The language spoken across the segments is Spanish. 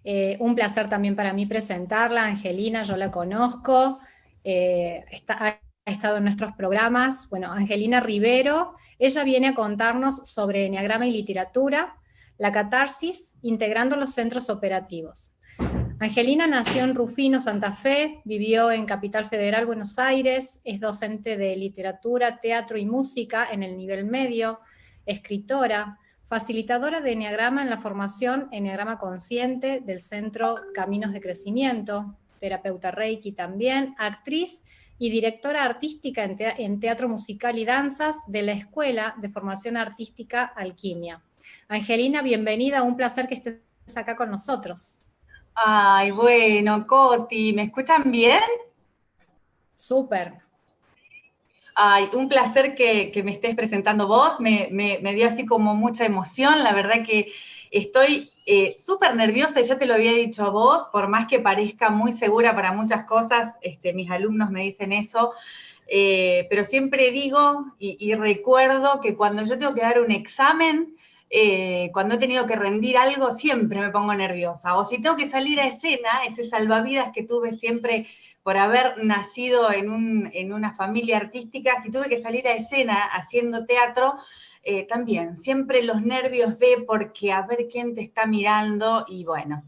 Un placer también para mí presentarla, Angelina, yo la conozco, ha estado en nuestros programas. Bueno, Angelina Rivero, ella viene a contarnos sobre enneagrama y literatura, la catarsis, integrando los centros operativos. Angelina nació en Rufino, Santa Fe, vivió en Capital Federal, Buenos Aires, es docente de literatura, teatro y música en el nivel medio, escritora, facilitadora de enneagrama en la formación Enneagrama Consciente del Centro Caminos de Crecimiento, terapeuta Reiki también, actriz y directora artística en teatro musical y danzas de la Escuela de Formación Artística Alquimia. Angelina, bienvenida, un placer que estés acá con nosotros. Ay, bueno, Coti, ¿me escuchan bien? Súper. Ay, un placer que me estés presentando vos, me dio así como mucha emoción, la verdad que estoy súper nerviosa, y ya te lo había dicho a vos, por más que parezca muy segura para muchas cosas, mis alumnos me dicen eso, pero siempre digo y recuerdo que cuando yo tengo que dar un examen, cuando he tenido que rendir algo, siempre me pongo nerviosa. O si tengo que salir a escena, ese salvavidas que tuve siempre por haber nacido en una familia artística, si tuve que salir a escena haciendo teatro, también, siempre los nervios de porque a ver quién te está mirando y bueno,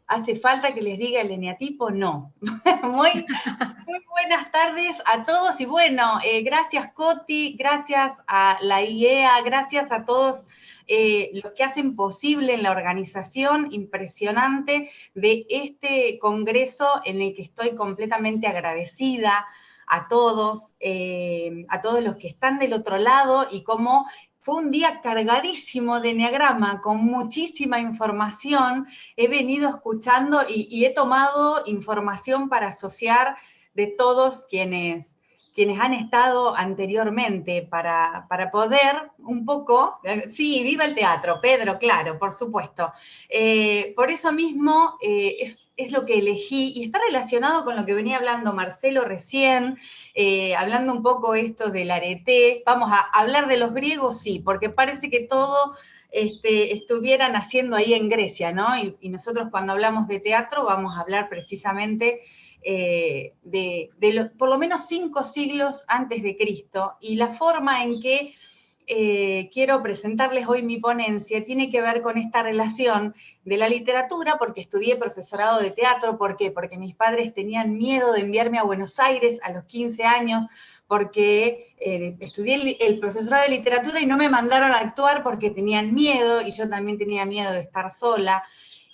¿hace falta que les diga el eneatipo? No. Muy buenas tardes a todos y bueno, gracias Coti, gracias a la IEA, gracias a todos los que hacen posible en la organización impresionante de este congreso en el que estoy completamente agradecida a todos los que están del otro lado y como fue un día cargadísimo de enneagrama, con muchísima información, he venido escuchando y he tomado información para asociar de todos quienes han estado anteriormente para poder un poco, sí, viva el teatro, Pedro, claro, por supuesto. Por eso mismo es lo que elegí y está relacionado con lo que venía hablando Marcelo recién, hablando un poco esto del arete. Vamos a hablar de los griegos, sí, porque parece que todo estuvieran haciendo ahí en Grecia, ¿no? Y nosotros cuando hablamos de teatro vamos a hablar precisamente por lo menos 5 siglos antes de Cristo, y la forma en que quiero presentarles hoy mi ponencia tiene que ver con esta relación de la literatura, porque estudié profesorado de teatro. ¿Por qué? Porque mis padres tenían miedo de enviarme a Buenos Aires a los 15 años, porque estudié el profesorado de literatura y no me mandaron a actuar porque tenían miedo, y yo también tenía miedo de estar sola.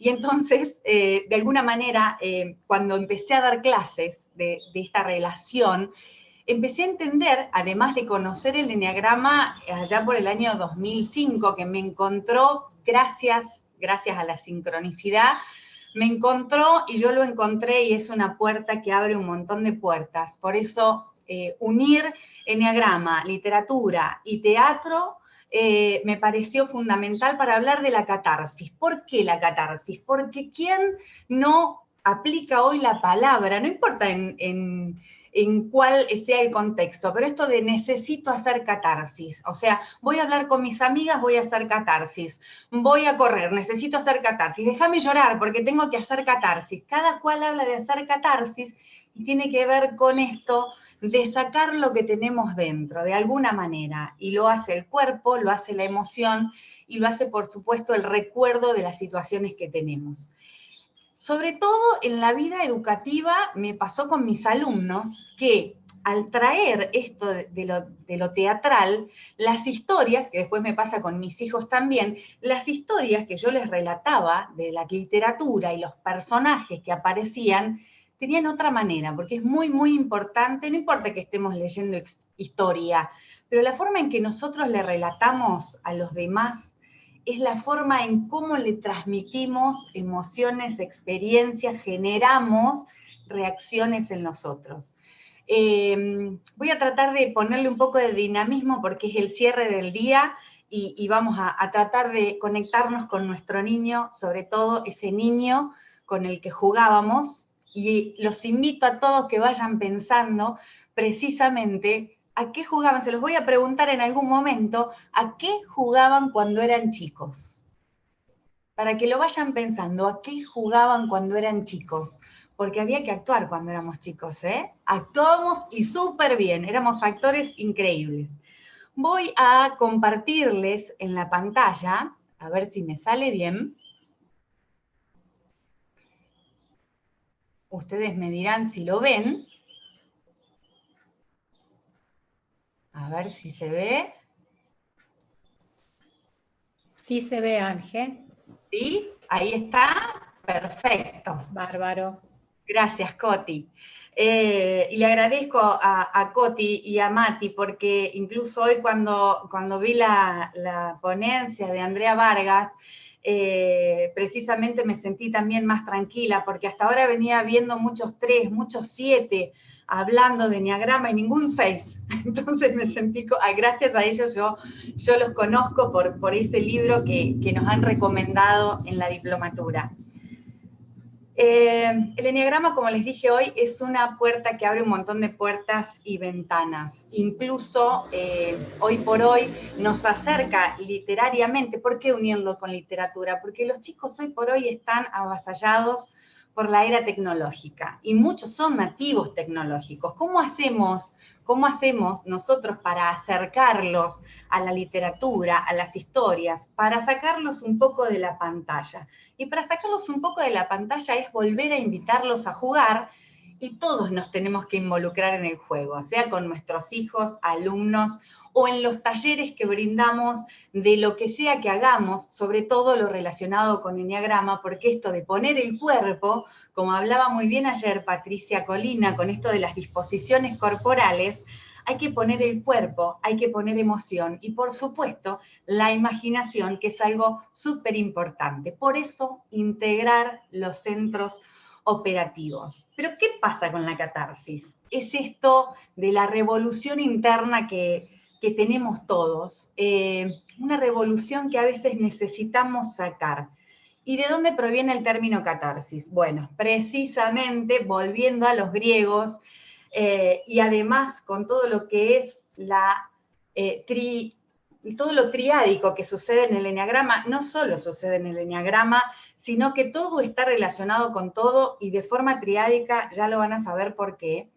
Y entonces, de alguna manera, cuando empecé a dar clases de esta relación, empecé a entender, además de conocer el enneagrama allá por el año 2005, que me encontró, gracias a la sincronicidad, me encontró y yo lo encontré, y es una puerta que abre un montón de puertas. Por eso, unir enneagrama, literatura y teatro me pareció fundamental para hablar de la catarsis. ¿Por qué la catarsis? Porque ¿quién no aplica hoy la palabra? No importa en cuál sea el contexto, pero esto de necesito hacer catarsis, o sea, voy a hablar con mis amigas, voy a hacer catarsis, voy a correr, necesito hacer catarsis, déjame llorar porque tengo que hacer catarsis. Cada cual habla de hacer catarsis y tiene que ver con esto de sacar lo que tenemos dentro, de alguna manera, y lo hace el cuerpo, lo hace la emoción, y lo hace, por supuesto, el recuerdo de las situaciones que tenemos. Sobre todo en la vida educativa me pasó con mis alumnos que al traer esto de lo teatral, las historias, que después me pasa con mis hijos también, las historias que yo les relataba de la literatura y los personajes que aparecían, tenían otra manera, porque es muy, muy importante, no importa que estemos leyendo historia, pero la forma en que nosotros le relatamos a los demás es la forma en cómo le transmitimos emociones, experiencias, generamos reacciones en nosotros. Voy a tratar de ponerle un poco de dinamismo porque es el cierre del día y vamos a tratar de conectarnos con nuestro niño, sobre todo ese niño con el que jugábamos, y los invito a todos que vayan pensando precisamente ¿a qué jugaban? Se los voy a preguntar en algún momento, ¿a qué jugaban cuando eran chicos? para que lo vayan pensando, ¿a qué jugaban cuando eran chicos? Porque había que actuar cuando éramos chicos, ¿eh? Actuábamos y súper bien, éramos actores increíbles. Voy a compartirles en la pantalla, a ver si me sale bien. Ustedes me dirán si lo ven. A ver si se ve. Sí se ve, Ángel. ¿Sí? Ahí está. Perfecto. Bárbaro. Gracias, Coti. Y le agradezco a Coti y a Mati, porque incluso hoy cuando vi la ponencia de Andrea Vargas, precisamente me sentí también más tranquila, porque hasta ahora venía viendo muchos 3, muchos 7, hablando de enneagrama y ningún 6. Entonces me sentí, gracias a ellos yo los conozco por ese libro que nos han recomendado en la diplomatura. El enneagrama, como les dije hoy, es una puerta que abre un montón de puertas y ventanas. Incluso hoy por hoy nos acerca literariamente. ¿Por qué unirlo con literatura? Porque los chicos hoy por hoy están avasallados por la era tecnológica y muchos son nativos tecnológicos. ¿Cómo hacemos nosotros para acercarlos a la literatura, a las historias, para sacarlos un poco de la pantalla? Y para sacarlos un poco de la pantalla es volver a invitarlos a jugar, y todos nos tenemos que involucrar en el juego, sea con nuestros hijos, alumnos, o en los talleres que brindamos de lo que sea que hagamos, sobre todo lo relacionado con enneagrama, porque esto de poner el cuerpo, como hablaba muy bien ayer Patricia Colina, con esto de las disposiciones corporales, hay que poner el cuerpo, hay que poner emoción y, por supuesto, la imaginación, que es algo súper importante. Por eso, integrar los centros operativos. Pero, ¿qué pasa con la catarsis? Es esto de la revolución interna que tenemos todos, una revolución que a veces necesitamos sacar. ¿Y de dónde proviene el término catarsis? Bueno, precisamente volviendo a los griegos, y además con todo lo que es todo lo triádico que sucede en el enneagrama, no solo sucede en el enneagrama, sino que todo está relacionado con todo, y de forma triádica ya lo van a saber por qué.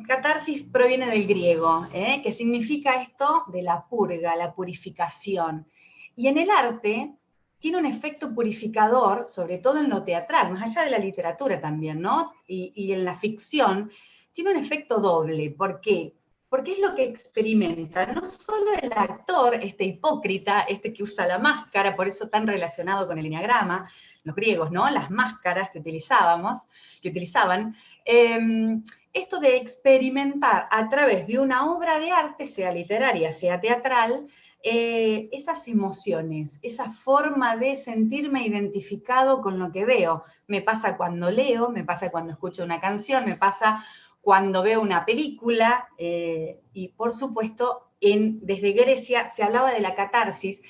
Catarsis proviene del griego, que significa esto de la purga, la purificación. Y en el arte tiene un efecto purificador, sobre todo en lo teatral, más allá de la literatura también, ¿no? Y en la ficción, tiene un efecto doble. ¿Por qué? Porque es lo que experimenta no solo el actor, este hipócrita, este que usa la máscara, por eso tan relacionado con el enneagrama, los griegos, ¿no? Las máscaras que utilizaban, esto de experimentar a través de una obra de arte, sea literaria, sea teatral, esas emociones, esa forma de sentirme identificado con lo que veo. Me pasa cuando leo, me pasa cuando escucho una canción, me pasa cuando veo una película, y por supuesto, desde Grecia se hablaba de la catarsis,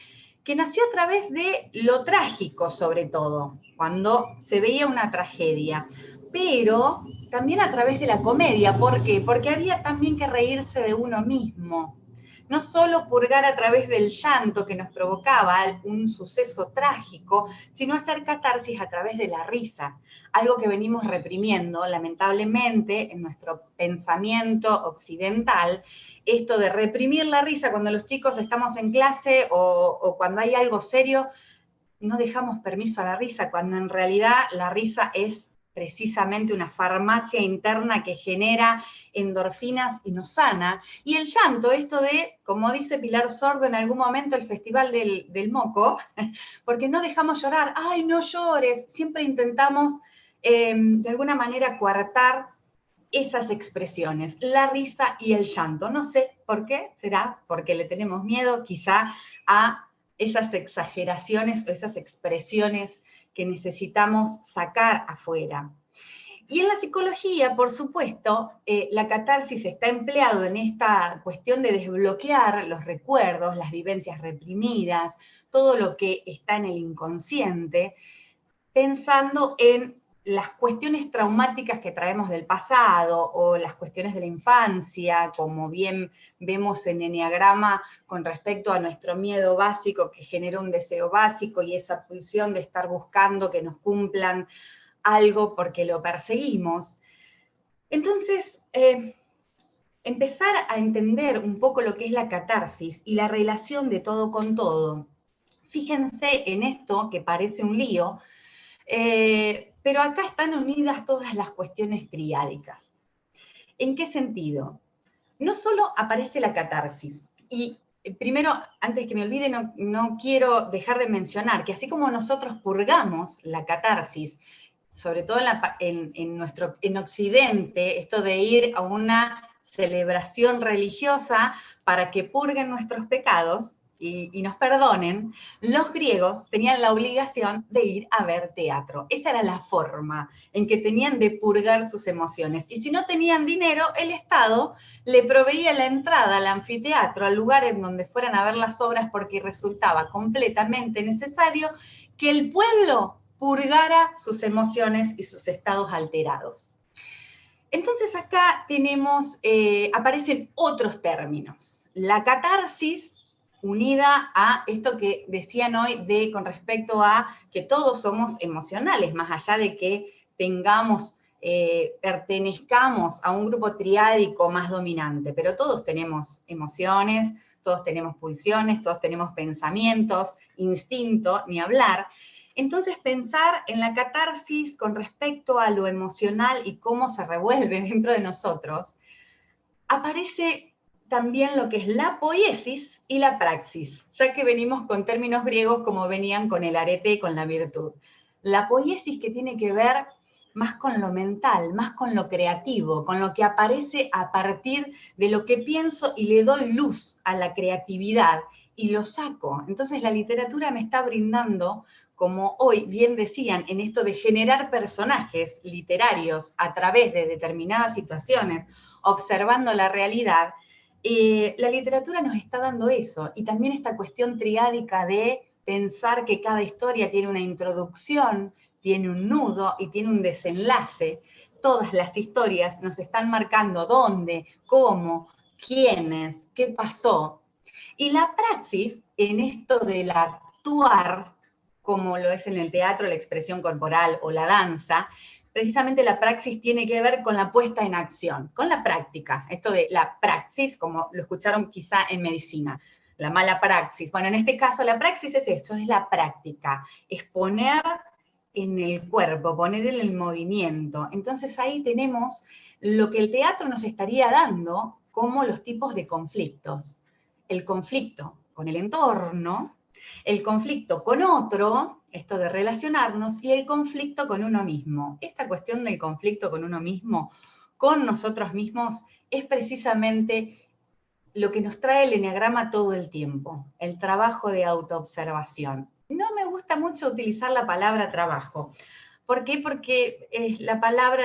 que nació a través de lo trágico, sobre todo, cuando se veía una tragedia, pero también a través de la comedia. ¿Por qué? Porque había también que reírse de uno mismo. No solo purgar a través del llanto que nos provocaba un suceso trágico, sino hacer catarsis a través de la risa, algo que venimos reprimiendo, lamentablemente, en nuestro pensamiento occidental, esto de reprimir la risa cuando los chicos estamos en clase o cuando hay algo serio, no dejamos permiso a la risa, cuando en realidad la risa es precisamente una farmacia interna que genera endorfinas y nos sana. Y el llanto, esto de, como dice Pilar Sordo en algún momento, el Festival del Moco, porque no dejamos llorar, ¡ay, no llores! Siempre intentamos, de alguna manera, coartar esas expresiones, la risa y el llanto. No sé por qué, será porque le tenemos miedo quizá a esas exageraciones o esas expresiones que necesitamos sacar afuera. Y en la psicología, por supuesto, la catarsis está empleado en esta cuestión de desbloquear los recuerdos, las vivencias reprimidas, todo lo que está en el inconsciente, pensando en las cuestiones traumáticas que traemos del pasado o las cuestiones de la infancia, como bien vemos en Eneagrama con respecto a nuestro miedo básico que genera un deseo básico y esa pulsión de estar buscando que nos cumplan algo porque lo perseguimos. Entonces, empezar a entender un poco lo que es la catarsis y la relación de todo con todo. Fíjense en esto que parece un lío, pero acá están unidas todas las cuestiones triádicas. ¿En qué sentido? No solo aparece la catarsis, y primero, antes que me olvide, no quiero dejar de mencionar que así como nosotros purgamos la catarsis, sobre todo en Occidente, esto de ir a una celebración religiosa para que purguen nuestros pecados y nos perdonen, los griegos tenían la obligación de ir a ver teatro. Esa era la forma en que tenían de purgar sus emociones. Y si no tenían dinero, el Estado le proveía la entrada al anfiteatro, al lugar en donde fueran a ver las obras, porque resultaba completamente necesario que el pueblo purgara sus emociones y sus estados alterados. Entonces acá tenemos, aparecen otros términos. La catarsis, unida a esto que decían hoy con respecto a que todos somos emocionales, más allá de que pertenezcamos a un grupo triádico más dominante, pero todos tenemos emociones, todos tenemos pulsiones, todos tenemos pensamientos, instinto, ni hablar. Entonces, pensar en la catarsis con respecto a lo emocional y cómo se revuelve dentro de nosotros, aparece también lo que es la poiesis y la praxis, ya que venimos con términos griegos como venían con el arete y con la virtud. La poiesis que tiene que ver más con lo mental, más con lo creativo, con lo que aparece a partir de lo que pienso y le doy luz a la creatividad y lo saco. Entonces la literatura me está brindando, como hoy bien decían, en esto de generar personajes literarios a través de determinadas situaciones, observando la realidad, la literatura nos está dando eso, y también esta cuestión triádica de pensar que cada historia tiene una introducción, tiene un nudo y tiene un desenlace. Todas las historias nos están marcando dónde, cómo, quiénes, qué pasó. Y la praxis, en esto del actuar, como lo es en el teatro, la expresión corporal o la danza, precisamente la praxis tiene que ver con la puesta en acción, con la práctica. Esto de la praxis, como lo escucharon quizá en medicina, la mala praxis. Bueno, en este caso la praxis es esto, es la práctica, es poner en el cuerpo, poner en el movimiento. Entonces ahí tenemos lo que el teatro nos estaría dando como los tipos de conflictos. El conflicto con el entorno, el conflicto con otro, esto de relacionarnos, y el conflicto con uno mismo. Esta cuestión del conflicto con uno mismo, con nosotros mismos, es precisamente lo que nos trae el eneagrama todo el tiempo, el trabajo de autoobservación. No me gusta mucho utilizar la palabra trabajo. ¿Por qué? Porque la palabra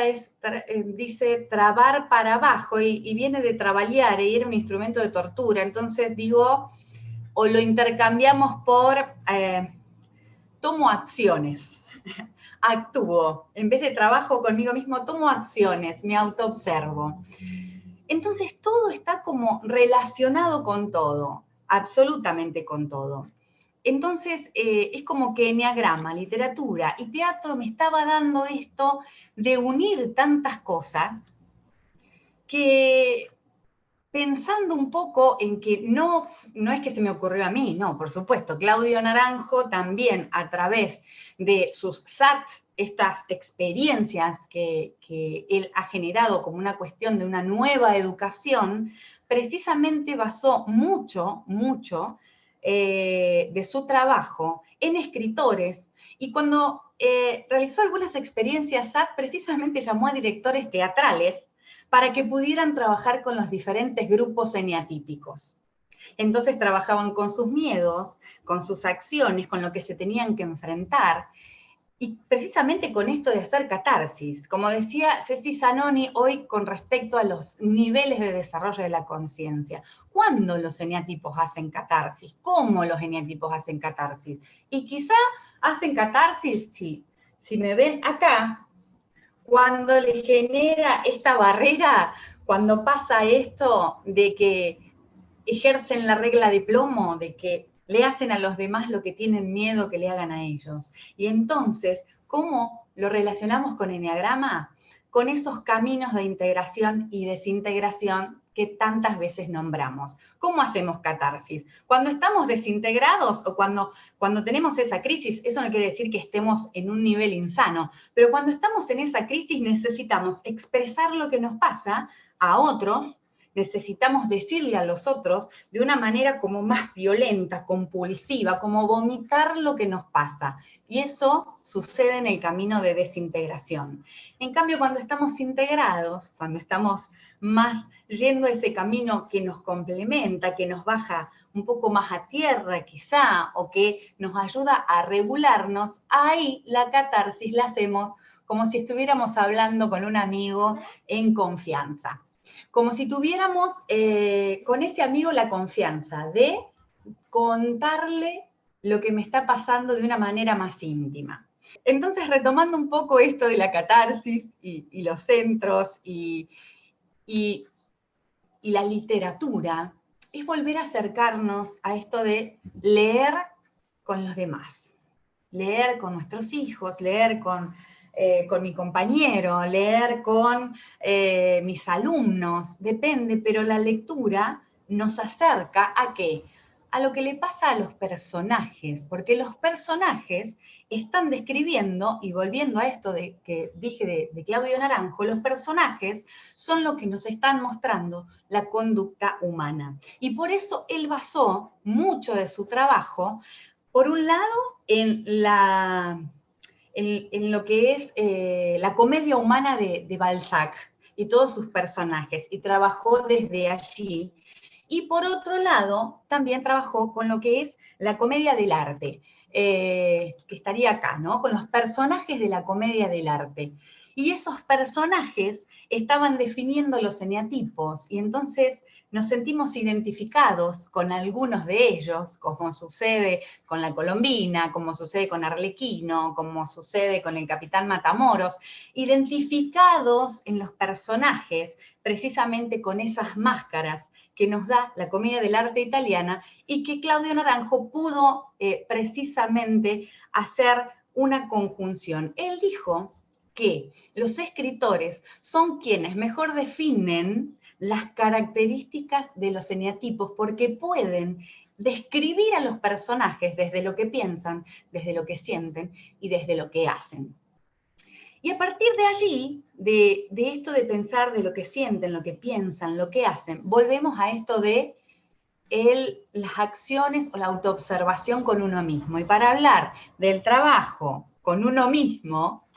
dice trabar para abajo y viene de trabalhare y era un instrumento de tortura. Entonces digo, o lo intercambiamos por tomo acciones, actúo. En vez de trabajo conmigo mismo, tomo acciones, me autoobservo. Entonces todo está como relacionado con todo, absolutamente con todo. Entonces es como que eneagrama, literatura y teatro me estaba dando esto de unir tantas cosas que pensando un poco en que no es que se me ocurrió a mí, no, por supuesto, Claudio Naranjo también a través de sus SAT, estas experiencias que él ha generado como una cuestión de una nueva educación, precisamente basó mucho de su trabajo en escritores, y cuando realizó algunas experiencias SAT, precisamente llamó a directores teatrales para que pudieran trabajar con los diferentes grupos eneatípicos. Entonces trabajaban con sus miedos, con sus acciones, con lo que se tenían que enfrentar, y precisamente con esto de hacer catarsis. Como decía Ceci Zanoni hoy con respecto a los niveles de desarrollo de la conciencia. ¿Cuándo los eneatipos hacen catarsis? ¿Cómo los eneatipos hacen catarsis? Y quizá hacen catarsis, si me ven acá, cuando le genera esta barrera, cuando pasa esto de que ejercen la regla de plomo, de que le hacen a los demás lo que tienen miedo que le hagan a ellos. Y entonces, ¿cómo lo relacionamos con Eneagrama? Con esos caminos de integración y desintegración que tantas veces nombramos. ¿Cómo hacemos catarsis? Cuando estamos desintegrados o cuando tenemos esa crisis, eso no quiere decir que estemos en un nivel insano, pero cuando estamos en esa crisis necesitamos expresar lo que nos pasa a otros, necesitamos decirle a los otros de una manera como más violenta, compulsiva, como vomitar lo que nos pasa. Y eso sucede en el camino de desintegración. En cambio, cuando estamos integrados, cuando estamos más yendo a ese camino que nos complementa, que nos baja un poco más a tierra quizá, o que nos ayuda a regularnos, ahí la catarsis la hacemos como si estuviéramos hablando con un amigo en confianza. Como si tuviéramos con ese amigo la confianza de contarle lo que me está pasando de una manera más íntima. Entonces, retomando un poco esto de la catarsis y los centros y la literatura, es volver a acercarnos a esto de leer con los demás, leer con nuestros hijos, leer con mi compañero, leer con mis alumnos, depende, pero la lectura nos acerca ¿a qué? A lo que le pasa a los personajes, porque los personajes están describiendo, y volviendo a esto que dije de Claudio Naranjo, los personajes son lo que nos están mostrando la conducta humana. Y por eso él basó mucho de su trabajo, por un lado, en lo que es la comedia humana de Balzac y todos sus personajes, y trabajó desde allí. Y por otro lado, también trabajó con lo que es la comedia del arte, que estaría acá, ¿no? Con los personajes de la comedia del arte. Y esos personajes estaban definiendo los eneatipos, y entonces nos sentimos identificados con algunos de ellos, como sucede con la Colombina, como sucede con Arlequino, como sucede con el Capitán Matamoros, identificados en los personajes precisamente con esas máscaras que nos da la comedia del arte italiana y que Claudio Naranjo pudo precisamente hacer una conjunción. Él dijo que los escritores son quienes mejor definen las características de los eneatipos porque pueden describir a los personajes desde lo que piensan, desde lo que sienten y desde lo que hacen. Y a partir de allí, de esto de pensar de lo que sienten, lo que piensan, lo que hacen, volvemos a esto de las acciones o la autoobservación con uno mismo. Y para hablar del trabajo con uno mismo,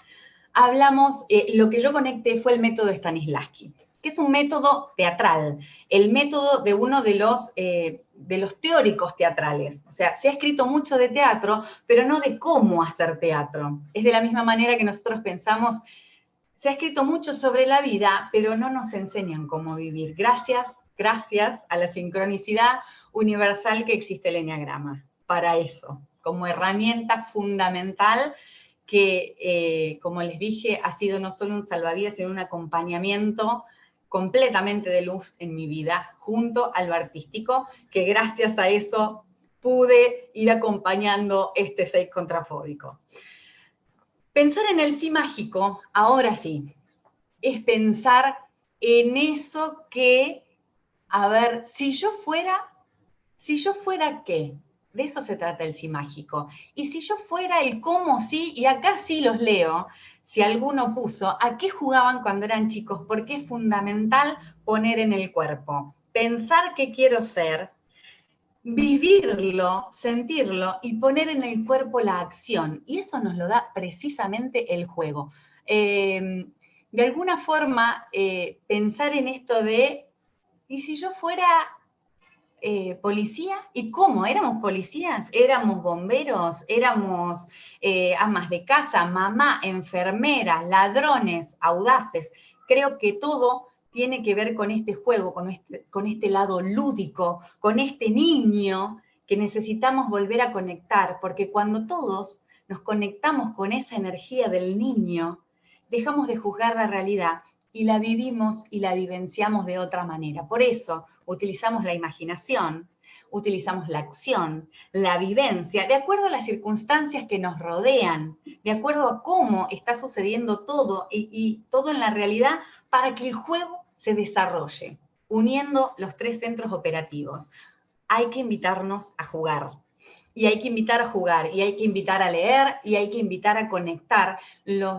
hablamos, lo que yo conecté fue el método Stanislavski, que es un método teatral, el método de uno de los teóricos teatrales. O sea, se ha escrito mucho de teatro, pero no de cómo hacer teatro. Es de la misma manera que nosotros pensamos, se ha escrito mucho sobre la vida, pero no nos enseñan cómo vivir. Gracias a la sincronicidad universal que existe el Eneagrama, para eso, como herramienta fundamental que, como les dije, ha sido no solo un salvavidas, sino un acompañamiento completamente de luz en mi vida, junto a lo artístico, que gracias a eso pude ir acompañando este 6 contrafóbico. Pensar en el sí mágico, ahora sí, es pensar en eso que, a ver, si yo fuera ¿qué? De eso se trata el sí mágico. Y si yo fuera el cómo sí, y acá sí los leo, si alguno puso, ¿a qué jugaban cuando eran chicos? Porque es fundamental poner en el cuerpo, pensar qué quiero ser, vivirlo, sentirlo y poner en el cuerpo la acción. Y eso nos lo da precisamente el juego. De alguna forma, pensar en esto de, ¿y si yo fuera policía? ¿Y cómo? ¿Éramos policías? ¿Éramos bomberos? ¿Éramos amas de casa, mamá, enfermeras, ladrones, audaces? Creo que todo tiene que ver con este juego, con este lado lúdico, con este niño que necesitamos volver a conectar, porque cuando todos nos conectamos con esa energía del niño, dejamos de juzgar la realidad y la vivimos y la vivenciamos de otra manera. Por eso utilizamos la imaginación, utilizamos la acción, la vivencia, de acuerdo a las circunstancias que nos rodean, de acuerdo a cómo está sucediendo todo y todo en la realidad para que el juego se desarrolle, uniendo los 3 centros operativos. Hay que invitarnos a jugar. Y hay que invitar a jugar, y hay que invitar a leer, y hay que invitar a conectar.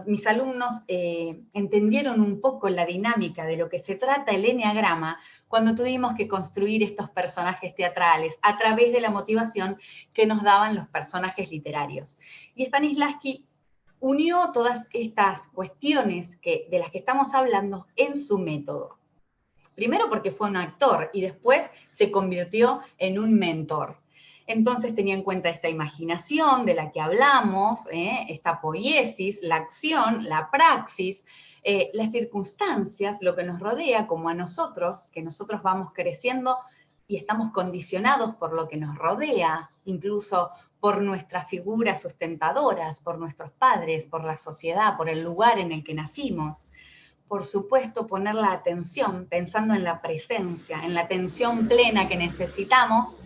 Mis alumnos entendieron un poco la dinámica de lo que se trata el eneagrama cuando tuvimos que construir estos personajes teatrales a través de la motivación que nos daban los personajes literarios. Y Stanislavski unió todas estas cuestiones de las que estamos hablando en su método. Primero porque fue un actor y después se convirtió en un mentor. Entonces tenía en cuenta esta imaginación de la que hablamos, esta poiesis, la acción, la praxis, las circunstancias, lo que nos rodea, como a nosotros, que nosotros vamos creciendo y estamos condicionados por lo que nos rodea, incluso por nuestras figuras sustentadoras, por nuestros padres, por la sociedad, por el lugar en el que nacimos. Por supuesto, poner la atención, pensando en la presencia, en la atención plena que necesitamos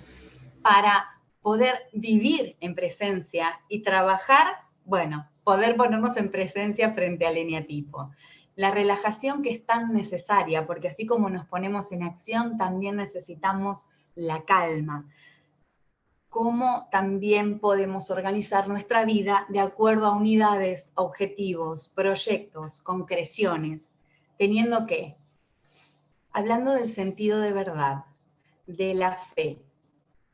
para poder vivir en presencia y trabajar, bueno, poder ponernos en presencia frente al eneatipo. La relajación que es tan necesaria, porque así como nos ponemos en acción, también necesitamos la calma. Cómo también podemos organizar nuestra vida de acuerdo a unidades, objetivos, proyectos, concreciones, teniendo que, hablando del sentido de verdad, de la fe,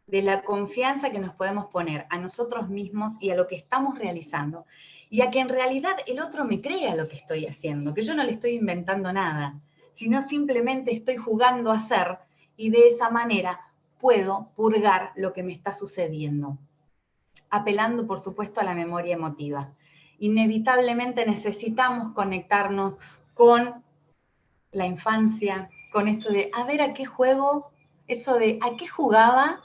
de la confianza que nos podemos poner a nosotros mismos y a lo que estamos realizando, y a que en realidad el otro me crea lo que estoy haciendo, que yo no le estoy inventando nada, sino simplemente estoy jugando a ser, y de esa manera puedo purgar lo que me está sucediendo, apelando por supuesto a la memoria emotiva. Inevitablemente necesitamos conectarnos con la infancia, con esto de, a ver, ¿a qué juego? Eso de, ¿a qué jugaba?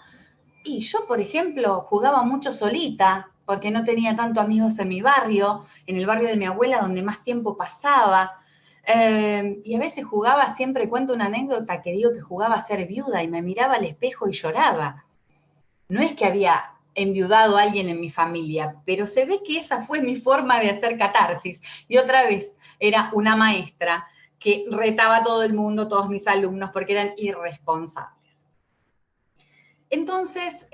Y yo, por ejemplo, jugaba mucho solita, porque no tenía tanto amigos en mi barrio, en el barrio de mi abuela, donde más tiempo pasaba. Y a veces jugaba, siempre cuento una anécdota que digo que jugaba a ser viuda y me miraba al espejo y lloraba. No es que había enviudado a alguien en mi familia, pero se ve que esa fue mi forma de hacer catarsis. Y otra vez, era una maestra que retaba a todo el mundo, todos mis alumnos, porque eran irresponsables. Entonces,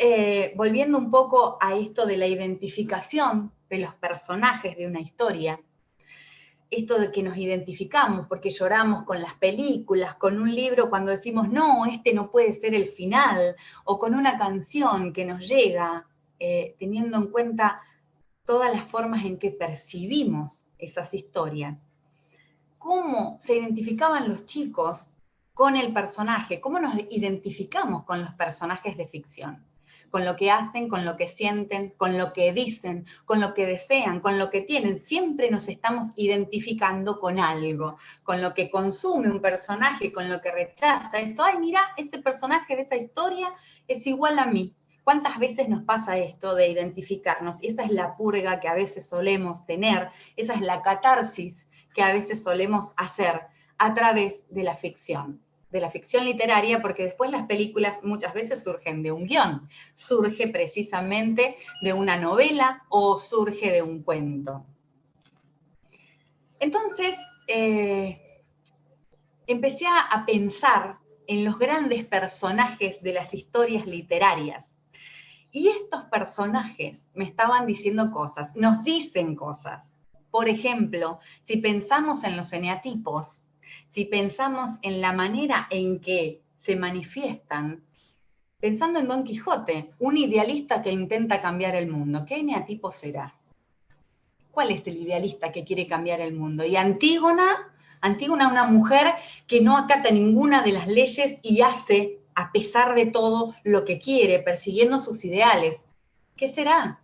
volviendo un poco a esto de la identificación de los personajes de una historia, esto de que nos identificamos porque lloramos con las películas, con un libro cuando decimos, no, este no puede ser el final, o con una canción que nos llega, teniendo en cuenta todas las formas en que percibimos esas historias. ¿Cómo se identificaban los chicos con el personaje? ¿Cómo nos identificamos con los personajes de ficción? Con lo que hacen, con lo que sienten, con lo que dicen, con lo que desean, con lo que tienen. Siempre nos estamos identificando con algo, con lo que consume un personaje, con lo que rechaza. Esto, ay, mira, ese personaje de esa historia es igual a mí. ¿Cuántas veces nos pasa esto de identificarnos? Y esa es la purga que a veces solemos tener, esa es la catarsis que a veces solemos hacer a través de la ficción literaria, porque después las películas muchas veces surgen de un guión, surge precisamente de una novela o surge de un cuento. Entonces, empecé a pensar en los grandes personajes de las historias literarias. Y estos personajes me estaban diciendo cosas, nos dicen cosas. Por ejemplo, si pensamos en los eneatipos, si pensamos en la manera en que se manifiestan, pensando en Don Quijote, un idealista que intenta cambiar el mundo, ¿qué eneatipo será? ¿Cuál es el idealista que quiere cambiar el mundo? Y Antígona, una mujer que no acata ninguna de las leyes y hace, a pesar de todo, lo que quiere, persiguiendo sus ideales. ¿Qué será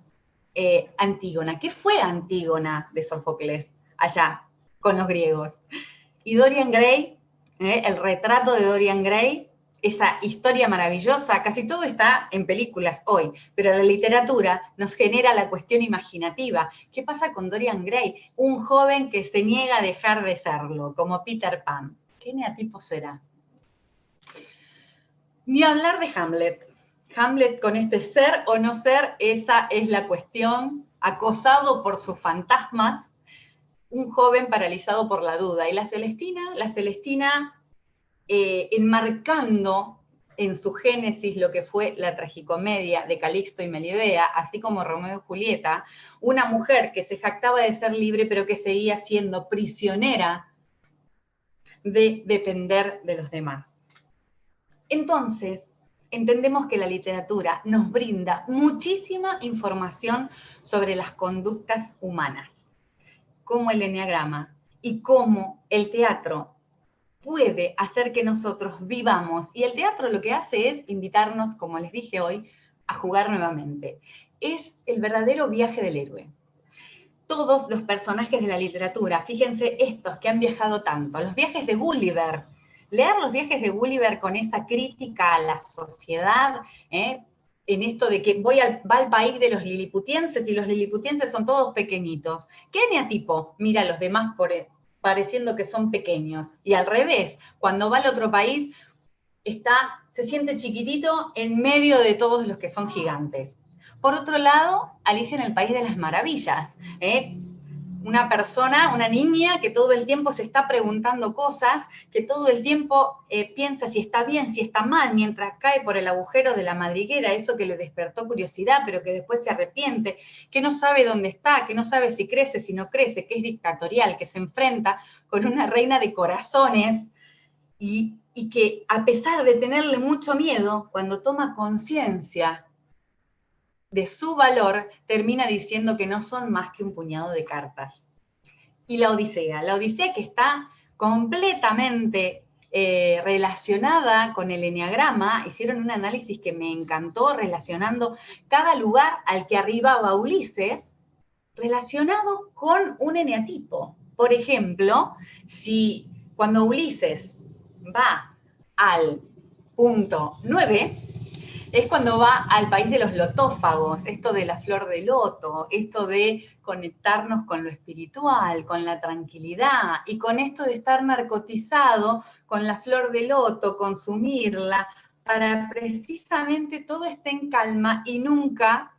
Antígona? ¿Qué fue Antígona de Sófocles allá con los griegos? Y Dorian Gray, el retrato de Dorian Gray, esa historia maravillosa, casi todo está en películas hoy, pero la literatura nos genera la cuestión imaginativa. ¿Qué pasa con Dorian Gray? Un joven que se niega a dejar de serlo, como Peter Pan. ¿Qué eneatipo será? Ni hablar de Hamlet. Hamlet con este ser o no ser, esa es la cuestión, acosado por sus fantasmas, un joven paralizado por la duda. Y la Celestina enmarcando en su génesis lo que fue la tragicomedia de Calixto y Melibea, así como Romeo y Julieta, una mujer que se jactaba de ser libre, pero que seguía siendo prisionera de depender de los demás. Entonces, entendemos que la literatura nos brinda muchísima información sobre las conductas humanas, como el eneagrama y cómo el teatro puede hacer que nosotros vivamos. Y el teatro lo que hace es invitarnos, como les dije hoy, a jugar nuevamente. Es el verdadero viaje del héroe. Todos los personajes de la literatura, fíjense estos que han viajado tanto, los viajes de Gulliver, leer los viajes de Gulliver con esa crítica a la sociedad, en esto de que va al país de los liliputienses y los liliputienses son todos pequeñitos. ¿Qué eneatipo mira a los demás pareciendo que son pequeños? Y al revés, cuando va al otro país, se siente chiquitito en medio de todos los que son gigantes. Por otro lado, Alicia en el País de las Maravillas, una persona, una niña que todo el tiempo se está preguntando cosas, que todo el tiempo piensa si está bien, si está mal, mientras cae por el agujero de la madriguera, eso que le despertó curiosidad, pero que después se arrepiente, que no sabe dónde está, que no sabe si crece, si no crece, que es dictatorial, que se enfrenta con una reina de corazones y que a pesar de tenerle mucho miedo, cuando toma conciencia de su valor, termina diciendo que no son más que un puñado de cartas. Y la Odisea que está completamente relacionada con el eneagrama, hicieron un análisis que me encantó, relacionando cada lugar al que arribaba Ulises, relacionado con un eneatipo. Por ejemplo, si cuando Ulises va al punto 9, es cuando va al país de los lotófagos, esto de la flor de loto, esto de conectarnos con lo espiritual, con la tranquilidad, y con esto de estar narcotizado con la flor de loto, consumirla, para precisamente todo esté en calma y nunca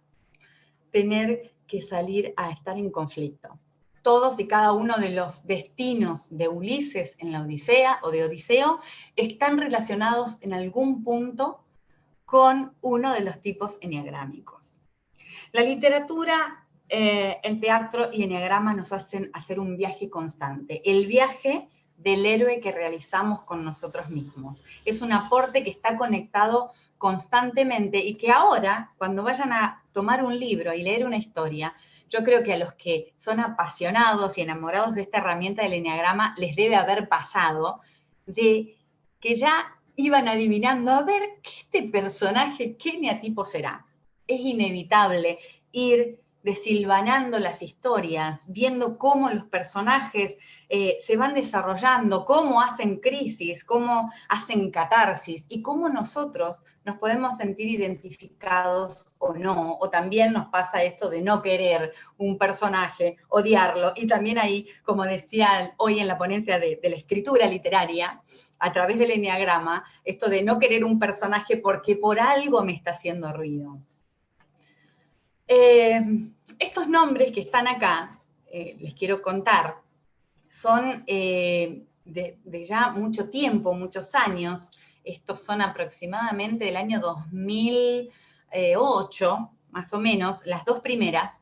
tener que salir a estar en conflicto. Todos y cada uno de los destinos de Ulises en la Odisea o de Odiseo están relacionados en algún punto con uno de los tipos eneagrámicos. La literatura, el teatro y eneagrama nos hacen hacer un viaje constante, el viaje del héroe que realizamos con nosotros mismos. Es un aporte que está conectado constantemente y que ahora, cuando vayan a tomar un libro y leer una historia, yo creo que a los que son apasionados y enamorados de esta herramienta del eneagrama les debe haber pasado de que ya iban adivinando, a ver, este personaje, ¿qué eneatipo será? Es inevitable ir desilvanando las historias, viendo cómo los personajes se van desarrollando, cómo hacen crisis, cómo hacen catarsis y cómo nosotros nos podemos sentir identificados o no, o también nos pasa esto de no querer un personaje, odiarlo, y también ahí, como decía hoy en la ponencia de la escritura literaria, a través del eneagrama, esto de no querer un personaje porque por algo me está haciendo ruido. Estos nombres que están acá, les quiero contar, son de ya mucho tiempo, muchos años. Estos son aproximadamente del año 2008, más o menos, las dos primeras.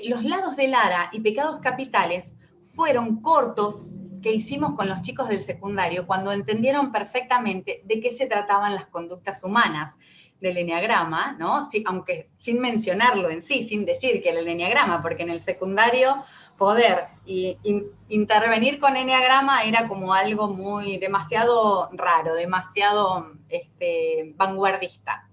Los lados de Lara y Pecados Capitales fueron cortos que hicimos con los chicos del secundario cuando entendieron perfectamente de qué se trataban las conductas humanas del eneagrama, ¿no? Sí, aunque sin mencionarlo en sí, sin decir que el eneagrama, porque en el secundario poder intervenir con eneagrama era como algo demasiado raro, demasiado vanguardista.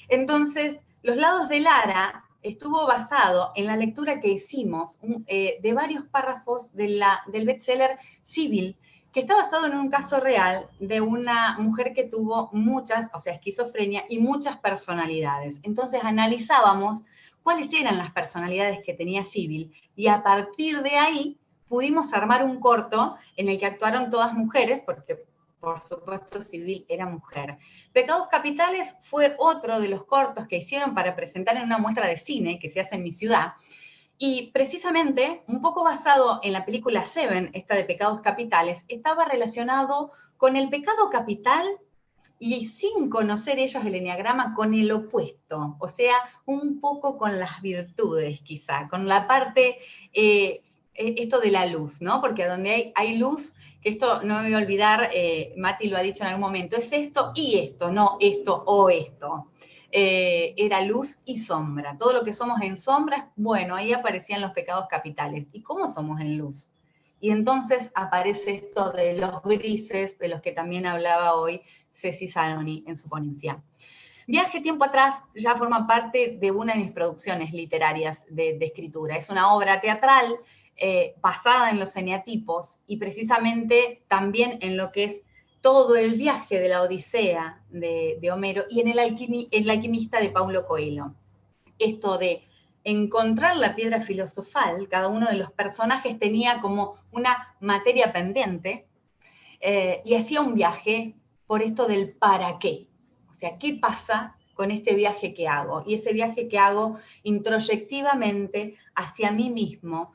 Entonces, Los lados de Lara estuvo basado en la lectura que hicimos de varios párrafos del bestseller Civil, que está basado en un caso real de una mujer que tuvo muchas, o sea, esquizofrenia y muchas personalidades. Entonces analizábamos cuáles eran las personalidades que tenía Sibyl y a partir de ahí pudimos armar un corto en el que actuaron todas mujeres, porque por supuesto Sibyl era mujer. Pecados Capitales fue otro de los cortos que hicieron para presentar en una muestra de cine que se hace en mi ciudad. Y precisamente, un poco basado en la película Seven, esta de Pecados Capitales, estaba relacionado con el pecado capital y sin conocer ellos el eneagrama con el opuesto, o sea, un poco con las virtudes quizá, con la parte, esto de la luz, ¿no? Porque donde hay luz, que esto no me voy a olvidar, Mati lo ha dicho en algún momento, es esto y esto, no esto o esto. Era luz y sombra. Todo lo que somos en sombra, bueno, ahí aparecían los pecados capitales. ¿Y cómo somos en luz? Y entonces aparece esto de los grises, de los que también hablaba hoy Ceci Zanoni en su ponencia. Viaje tiempo atrás ya forma parte de una de mis producciones literarias de escritura. Es una obra teatral basada en los eneatipos y precisamente también en lo que es todo el viaje de la Odisea de Homero y en el alquimista de Paulo Coelho. Esto de encontrar la piedra filosofal, cada uno de los personajes tenía como una materia pendiente y hacía un viaje por esto del para qué. O sea, ¿qué pasa con este viaje que hago? Y ese viaje que hago introyectivamente hacia mí mismo,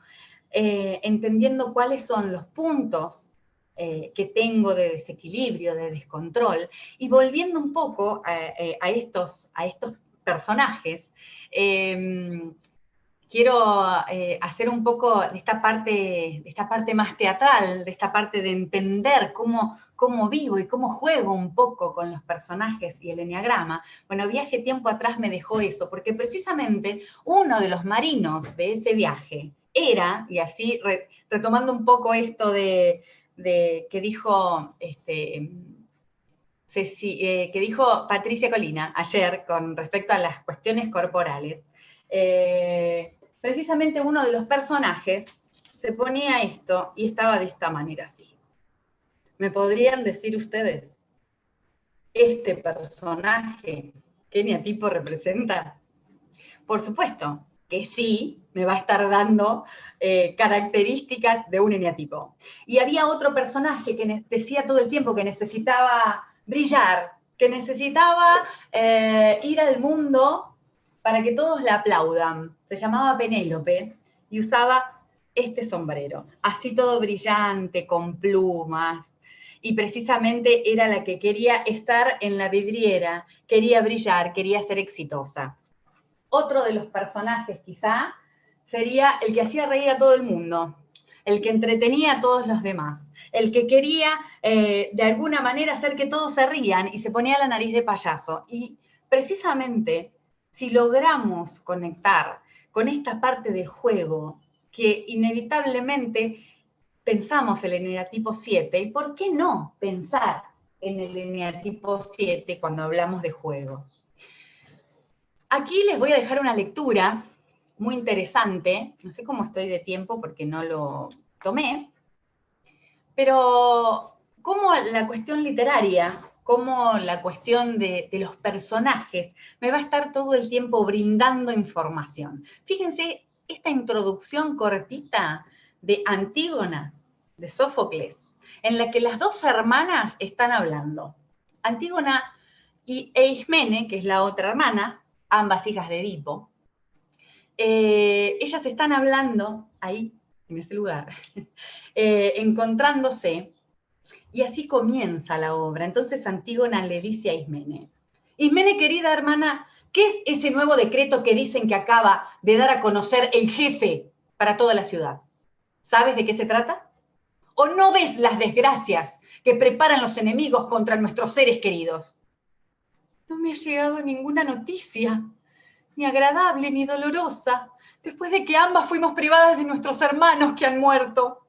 entendiendo cuáles son los puntos que tengo de desequilibrio, de descontrol, y volviendo un poco a estos personajes, quiero hacer un poco de esta parte más teatral, de esta parte de entender cómo vivo y cómo juego un poco con los personajes y el eneagrama. Bueno, Viaje tiempo atrás me dejó eso, porque precisamente uno de los marinos de ese viaje era, y así retomando un poco esto de que dijo que dijo Patricia Colina ayer con respecto a las cuestiones corporales, precisamente uno de los personajes se ponía esto y estaba de esta manera así. ¿Me podrían decir ustedes, este personaje, qué eneatipo representa? Por supuesto que sí, me va a estar dando características de un eneatipo. Y había otro personaje que decía todo el tiempo que necesitaba brillar, que necesitaba ir al mundo para que todos la aplaudan. Se llamaba Penélope y usaba este sombrero, así todo brillante, con plumas, y precisamente era la que quería estar en la vidriera, quería brillar, quería ser exitosa. Otro de los personajes quizá sería el que hacía reír a todo el mundo, el que entretenía a todos los demás, el que quería de alguna manera hacer que todos se rían y se ponía la nariz de payaso. Y precisamente si logramos conectar con esta parte del juego que inevitablemente pensamos el eneatipo 7, ¿y por qué no pensar en el eneatipo 7 cuando hablamos de juego? Aquí les voy a dejar una lectura muy interesante, no sé cómo estoy de tiempo porque no lo tomé, pero como la cuestión literaria, como la cuestión de los personajes, me va a estar todo el tiempo brindando información. Fíjense esta introducción cortita de Antígona, de Sófocles, en la que las dos hermanas están hablando. Antígona e Ismene, que es la otra hermana, ambas hijas de Edipo, ellas están hablando ahí, en ese lugar, encontrándose, y así comienza la obra. Entonces Antígona le dice a Ismene, Ismene, querida hermana, ¿qué es ese nuevo decreto que dicen que acaba de dar a conocer el jefe para toda la ciudad? ¿Sabes de qué se trata? ¿O no ves las desgracias que preparan los enemigos contra nuestros seres queridos? No me ha llegado ninguna noticia, ni agradable ni dolorosa, después de que ambas fuimos privadas de nuestros hermanos que han muerto.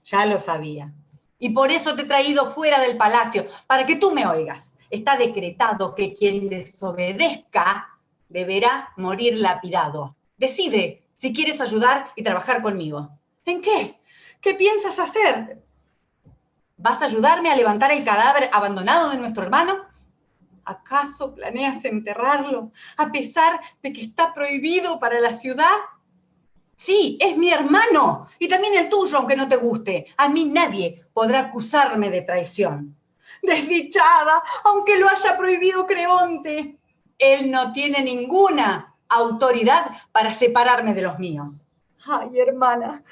Ya lo sabía. Y por eso te he traído fuera del palacio, para que tú me oigas. Está decretado que quien desobedezca deberá morir lapidado. Decide si quieres ayudar y trabajar conmigo. ¿En qué? ¿Qué piensas hacer? ¿Vas a ayudarme a levantar el cadáver abandonado de nuestro hermano? ¿Acaso planeas enterrarlo a pesar de que está prohibido para la ciudad? Sí, es mi hermano, y también el tuyo, aunque no te guste. A mí nadie podrá acusarme de traición. Desdichada, aunque lo haya prohibido Creonte. Él no tiene ninguna autoridad para separarme de los míos. Ay, hermana,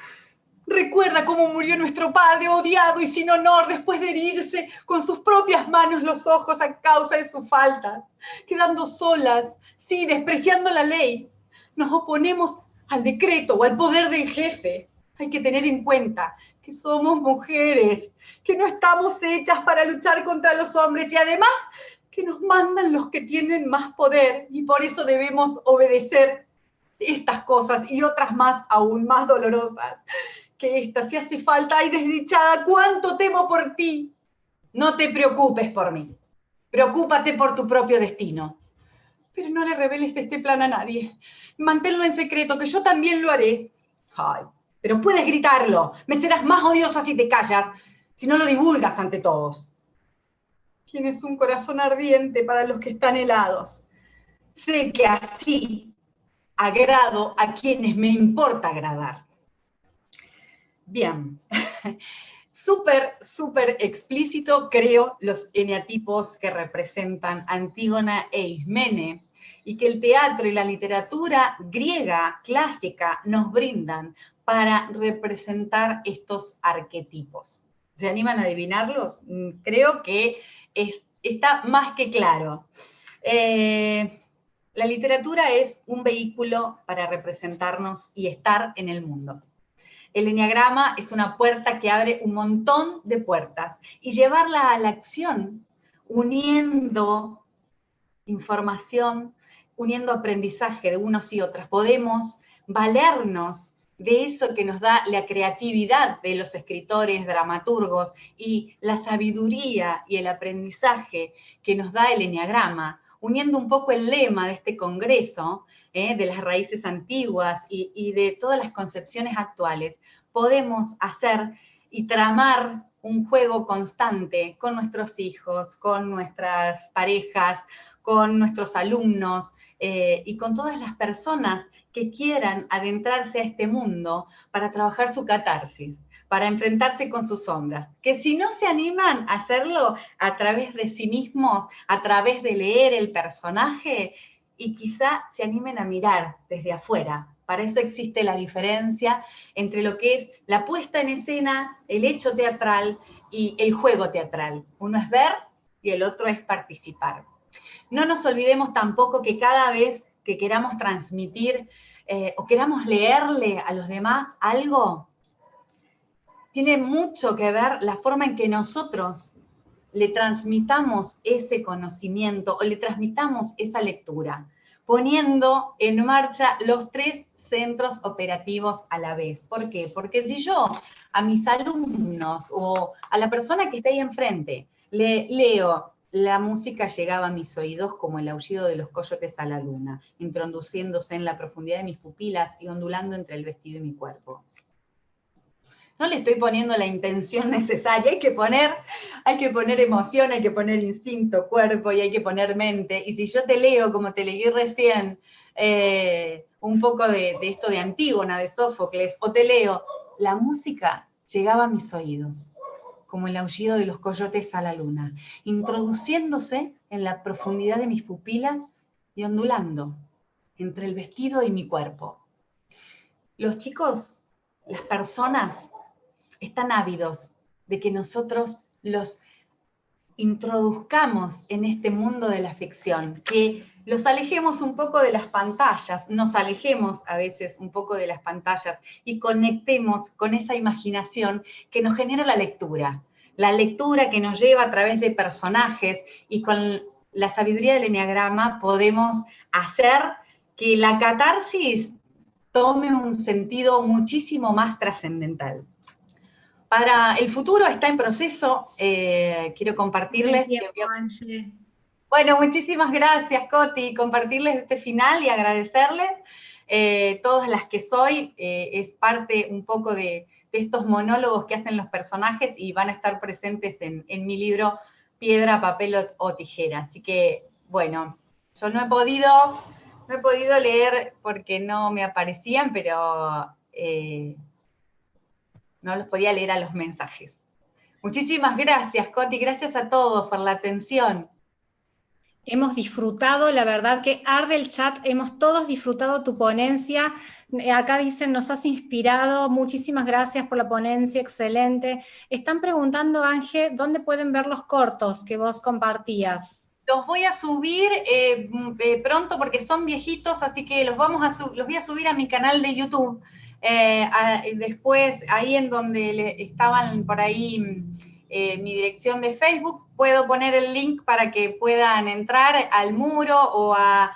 recuerda cómo murió nuestro padre, odiado y sin honor, después de herirse con sus propias manos los ojos a causa de sus faltas, quedando solas, sí, despreciando la ley. Nos oponemos al decreto o al poder del jefe. Hay que tener en cuenta que somos mujeres, que no estamos hechas para luchar contra los hombres y además que nos mandan los que tienen más poder y por eso debemos obedecer estas cosas y otras más aún más dolorosas que esta. Si hace falta, ay desdichada, cuánto temo por ti. No te preocupes por mí, preocúpate por tu propio destino. Pero no le reveles este plan a nadie. Manténlo en secreto, que yo también lo haré. Ay, pero puedes gritarlo. Me serás más odiosa si te callas, si no lo divulgas ante todos. Tienes un corazón ardiente para los que están helados. Sé que así agrado a quienes me importa agradar. Bien. Súper explícito, creo, los eneatipos que representan Antígona e Ismene, y que el teatro y la literatura griega clásica nos brindan para representar estos arquetipos. ¿Se animan a adivinarlos? Creo que está más que claro. La literatura es un vehículo para representarnos y estar en el mundo. El eneagrama es una puerta que abre un montón de puertas y llevarla a la acción, uniendo información, uniendo aprendizaje de unos y otras. Podemos valernos de eso que nos da la creatividad de los escritores, dramaturgos y la sabiduría y el aprendizaje que nos da el eneagrama, uniendo un poco el lema de este congreso, de las raíces antiguas y de todas las concepciones actuales, podemos hacer y tramar un juego constante con nuestros hijos, con nuestras parejas, con nuestros alumnos y con todas las personas que quieran adentrarse a este mundo para trabajar su catarsis, para enfrentarse con sus sombras, que si no se animan a hacerlo a través de sí mismos, a través de leer el personaje, y quizá se animen a mirar desde afuera. Para eso existe la diferencia entre lo que es la puesta en escena, el hecho teatral y el juego teatral. Uno es ver y el otro es participar. No nos olvidemos tampoco que cada vez que queramos transmitir o queramos leerle a los demás algo, tiene mucho que ver la forma en que nosotros le transmitamos ese conocimiento o le transmitamos esa lectura, poniendo en marcha los 3 centros operativos a la vez. ¿Por qué? Porque si yo a mis alumnos o a la persona que está ahí enfrente le leo la música llegaba a mis oídos como el aullido de los coyotes a la luna, introduciéndose en la profundidad de mis pupilas y ondulando entre el vestido y mi cuerpo. No le estoy poniendo la intención necesaria, hay que poner emoción, hay que poner instinto, cuerpo y hay que poner mente. Y si yo te leo, como te leí recién, un poco de esto de Antígona, de Sófocles, o te leo, la música llegaba a mis oídos, como el aullido de los coyotes a la luna, introduciéndose en la profundidad de mis pupilas y ondulando entre el vestido y mi cuerpo. Los chicos, las personas, están ávidos de que nosotros los introduzcamos en este mundo de la ficción, que los alejemos un poco de las pantallas, nos alejemos a veces un poco de las pantallas y conectemos con esa imaginación que nos genera la lectura que nos lleva a través de personajes y con la sabiduría del eneagrama podemos hacer que la catarsis tome un sentido muchísimo más trascendental. Para el futuro está en proceso, quiero compartirles. Bueno, muchísimas gracias, Coti, compartirles este final y agradecerles. Todas las que soy, es parte un poco de estos monólogos que hacen los personajes y van a estar presentes en mi libro Piedra, Papel o Tijera. Así que, bueno, yo no he podido leer porque no me aparecían, pero no los podía leer a los mensajes. Muchísimas gracias, Coti, gracias a todos por la atención. Hemos disfrutado, la verdad que arde el chat, hemos todos disfrutado tu ponencia. Acá dicen, nos has inspirado, muchísimas gracias por la ponencia, excelente. Están preguntando, Ángel, ¿dónde pueden ver los cortos que vos compartías? Los voy a subir pronto porque son viejitos, así que los voy a subir a mi canal de YouTube. Después, ahí en donde estaban por ahí mi dirección de Facebook, puedo poner el link para que puedan entrar al muro o a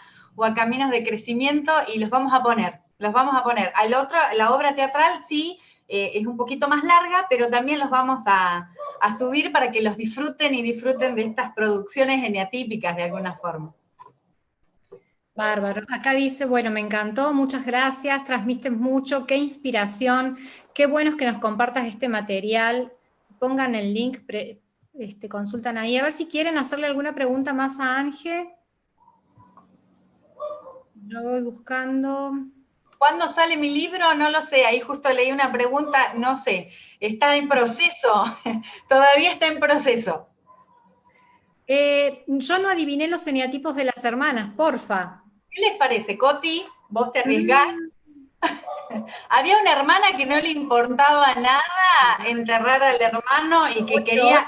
Caminos de Crecimiento y los vamos a poner. La obra teatral sí, es un poquito más larga, pero también los vamos a subir para que los disfruten y disfruten de estas producciones eneatípicas de alguna forma. Bárbaro. Acá dice, bueno, me encantó, muchas gracias, transmites mucho, qué inspiración, qué bueno es que nos compartas este material. Pongan el link, consultan ahí. A ver si quieren hacerle alguna pregunta más a Ángel. Lo voy buscando. ¿Cuándo sale mi libro? No lo sé, ahí justo leí una pregunta, no sé, está en proceso, todavía está en proceso. Yo no adiviné los eneatipos de las hermanas, porfa. ¿Qué les parece, Coti? ¿Vos te arriesgás? Había una hermana que no le importaba nada enterrar al hermano y que 8, quería...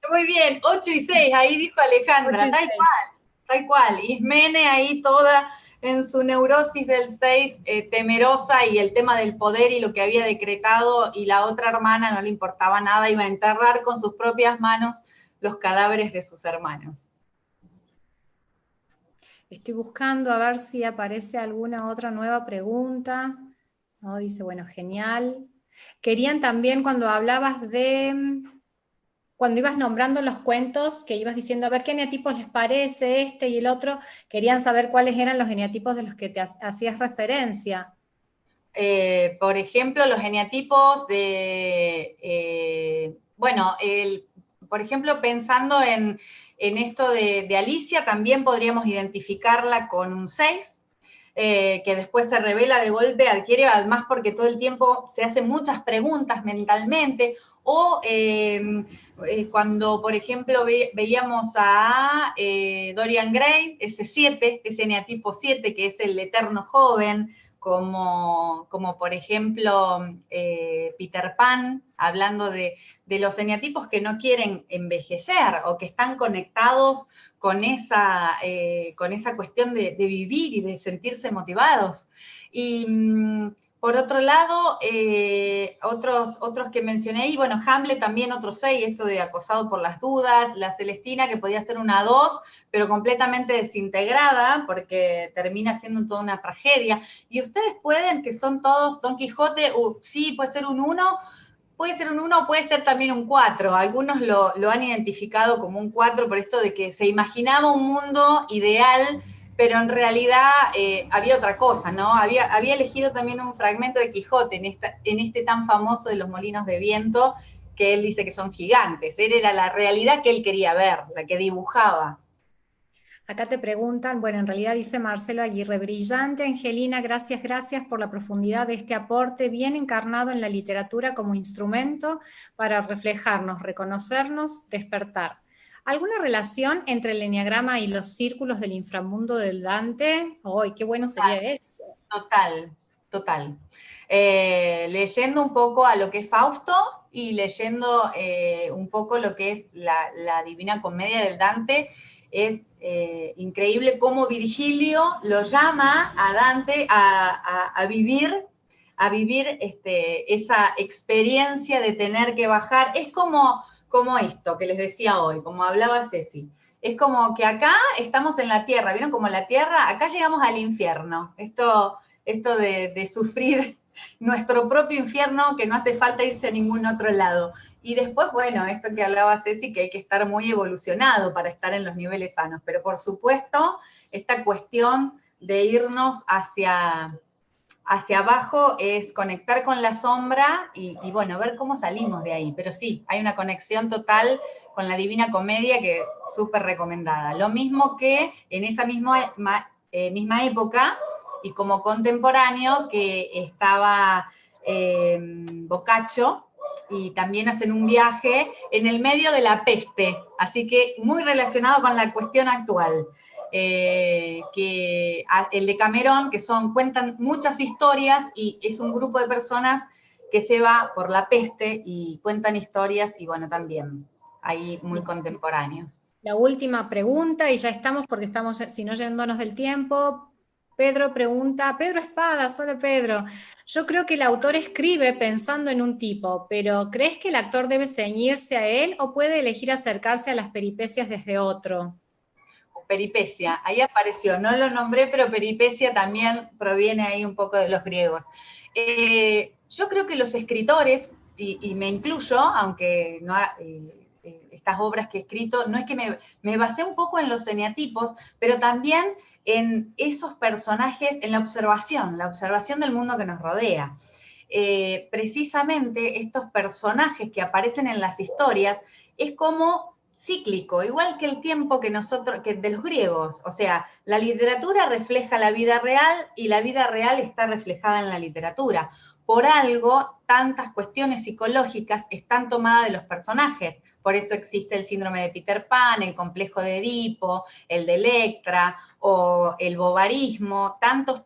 8, Muy bien, 8 y 6, ahí dijo Alejandra, tal cual. Ismene ahí toda en su neurosis del 6, temerosa, y el tema del poder y lo que había decretado, y la otra hermana no le importaba nada, iba a enterrar con sus propias manos los cadáveres de sus hermanos. Estoy buscando a ver si aparece alguna otra nueva pregunta. No, dice, bueno, genial. Querían también cuando hablabas cuando ibas nombrando los cuentos, que ibas diciendo, a ver qué eneatipos les parece este y el otro, querían saber cuáles eran los eneatipos de los que te hacías referencia. Por ejemplo, los eneatipos por ejemplo, pensando en esto de Alicia, también podríamos identificarla con un 6, que después se revela de golpe, adquiere, además porque todo el tiempo se hace muchas preguntas mentalmente, o cuando, por ejemplo, veíamos a Dorian Gray, ese 7, ese eneatipo 7, que es el eterno joven, como por ejemplo Peter Pan, hablando de los eneatipos que no quieren envejecer o que están conectados con esa cuestión de vivir y de sentirse motivados. Y por otro lado, otros que mencioné, y bueno, Hamlet también, otro 6, esto de acosado por las dudas, la Celestina, que podía ser una 2, pero completamente desintegrada, porque termina siendo toda una tragedia. Y ustedes pueden, que son todos Don Quijote, sí, puede ser un 1, puede ser un 1, puede ser también un 4. Algunos lo han identificado como un 4 por esto de que se imaginaba un mundo ideal, pero en realidad había otra cosa, ¿no? Había elegido también un fragmento de Quijote en este tan famoso de los molinos de viento, que él dice que son gigantes. Él era la realidad que él quería ver, la que dibujaba. Acá te preguntan, bueno, en realidad dice Marcelo Aguirre, brillante Angelina, gracias, gracias por la profundidad de este aporte, bien encarnado en la literatura como instrumento para reflejarnos, reconocernos, despertar. ¿Alguna relación entre el eneagrama y los círculos del inframundo del Dante? ¡Ay, qué bueno sería eso! Total. Leyendo un poco a lo que es Fausto y leyendo un poco lo que es la Divina Comedia del Dante, es increíble cómo Virgilio lo llama a Dante a vivir esa experiencia de tener que bajar. Es como esto que les decía hoy, como hablaba Ceci. Es como que acá estamos en la tierra, ¿vieron? Como la tierra, acá llegamos al infierno. Esto de sufrir nuestro propio infierno, que no hace falta irse a ningún otro lado. Y después, bueno, esto que hablaba Ceci, que hay que estar muy evolucionado para estar en los niveles sanos. Pero por supuesto, esta cuestión de irnos hacia hacia abajo es conectar con la sombra y bueno, ver cómo salimos de ahí. Pero sí, hay una conexión total con la Divina Comedia que súper recomendada. Lo mismo que en esa misma época y como contemporáneo que estaba Boccaccio, y también hacen un viaje en el medio de la peste, así que muy relacionado con la cuestión actual. Que el de Cameron, que cuentan muchas historias y es un grupo de personas que se va por la peste y cuentan historias y bueno, también ahí muy contemporáneo. La última pregunta, y ya estamos porque estamos, si no, yéndonos del tiempo. Pedro pregunta, Pedro Espada, solo Pedro. Yo creo que el autor escribe pensando en un tipo, pero ¿crees que el actor debe ceñirse a él o puede elegir acercarse a las peripecias desde otro? Peripecia, ahí apareció, no lo nombré, pero peripecia también proviene ahí un poco de los griegos. Yo creo que los escritores, y me incluyo, aunque no, estas obras que he escrito, no es que me basé un poco en los eneatipos, pero también en esos personajes, en la observación del mundo que nos rodea. Precisamente estos personajes que aparecen en las historias es como cíclico, igual que el tiempo que de los griegos. O sea, la literatura refleja la vida real y la vida real está reflejada en la literatura. Por algo, tantas cuestiones psicológicas están tomadas de los personajes. Por eso existe el síndrome de Peter Pan, el complejo de Edipo, el de Electra o el bovarismo, tantos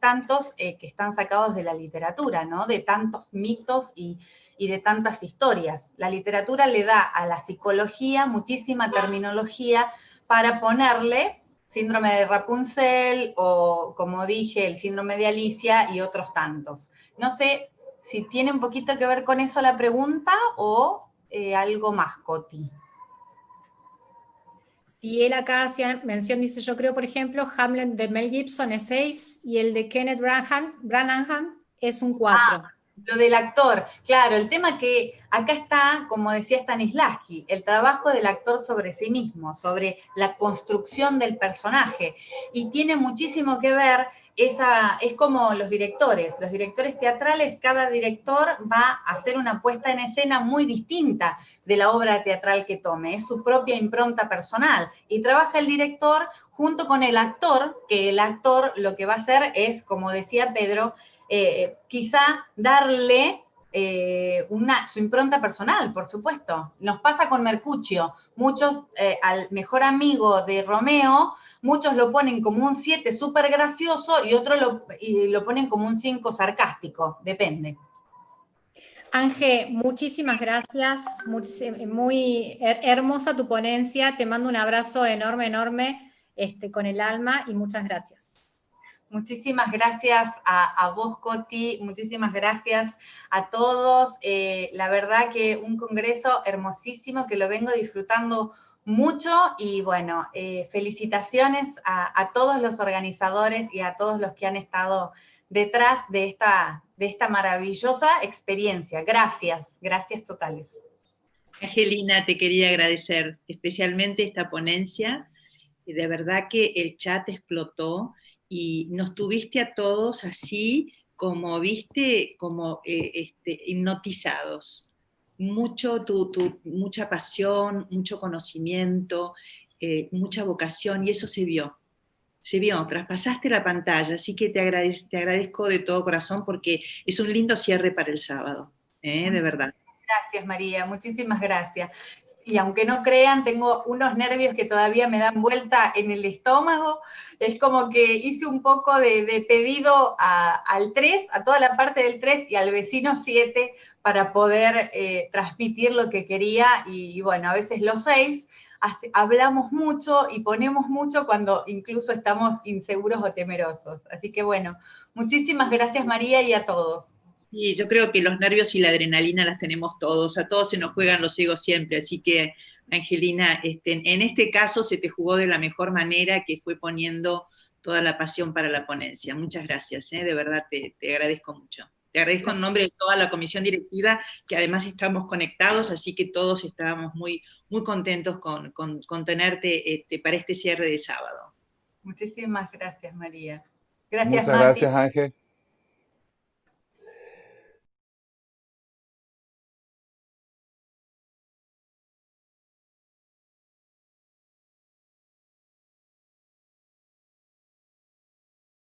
que están sacados de la literatura, ¿no? De tantos mitos y de tantas historias. La literatura le da a la psicología muchísima terminología para ponerle síndrome de Rapunzel o, como dije, el síndrome de Alicia y otros tantos. No sé si tiene un poquito que ver con eso la pregunta o algo más, Coti. Si él acá hacía mención, dice, yo creo, por ejemplo, Hamlet de Mel Gibson es 6 y el de Kenneth Branagh es un 4. Lo del actor, claro, el tema que acá está, como decía Stanislavski, el trabajo del actor sobre sí mismo, sobre la construcción del personaje, y tiene muchísimo que ver, es como los directores teatrales, cada director va a hacer una puesta en escena muy distinta de la obra teatral que tome, es su propia impronta personal, y trabaja el director junto con el actor, que el actor lo que va a hacer es, como decía Pedro, quizá darle su impronta personal, por supuesto. Nos pasa con Mercutio. Muchos, al mejor amigo de Romeo, muchos lo ponen como un 7 súper gracioso y otros lo ponen como un 5 sarcástico, depende. Ángel, muchísimas gracias, muy hermosa tu ponencia, te mando un abrazo enorme, enorme, con el alma y muchas gracias. Muchísimas gracias a vos, Coti, muchísimas gracias a todos. La verdad que un congreso hermosísimo que lo vengo disfrutando mucho y bueno, felicitaciones a todos los organizadores y a todos los que han estado detrás de esta maravillosa experiencia. Gracias, gracias totales. Angelina, te quería agradecer especialmente esta ponencia. De verdad que el chat explotó y nos tuviste a todos así como, viste, como hipnotizados. Mucha pasión, mucho conocimiento, mucha vocación, y eso se vio. Se vio, traspasaste la pantalla, así que te agradezco de todo corazón porque es un lindo cierre para el sábado, de verdad. Gracias, María, muchísimas gracias. Y aunque no crean, tengo unos nervios que todavía me dan vuelta en el estómago. Es como que hice un poco de pedido al 3, a toda la parte del 3 y al vecino 7 para poder transmitir lo que quería. Y bueno, a veces los 6 hablamos mucho y ponemos mucho cuando incluso estamos inseguros o temerosos. Así que bueno, muchísimas gracias, María, y a todos. Y yo creo que los nervios y la adrenalina las tenemos todos, a todos se nos juegan los egos siempre, así que Angelina, en este caso se te jugó de la mejor manera, que fue poniendo toda la pasión para la ponencia. Muchas gracias, de verdad te agradezco mucho. Te agradezco en nombre de toda la comisión directiva, que además estamos conectados, así que todos estábamos muy, muy contentos con tenerte para este cierre de sábado. Muchísimas gracias, María. Gracias, Muchas Mati. gracias, Ángel.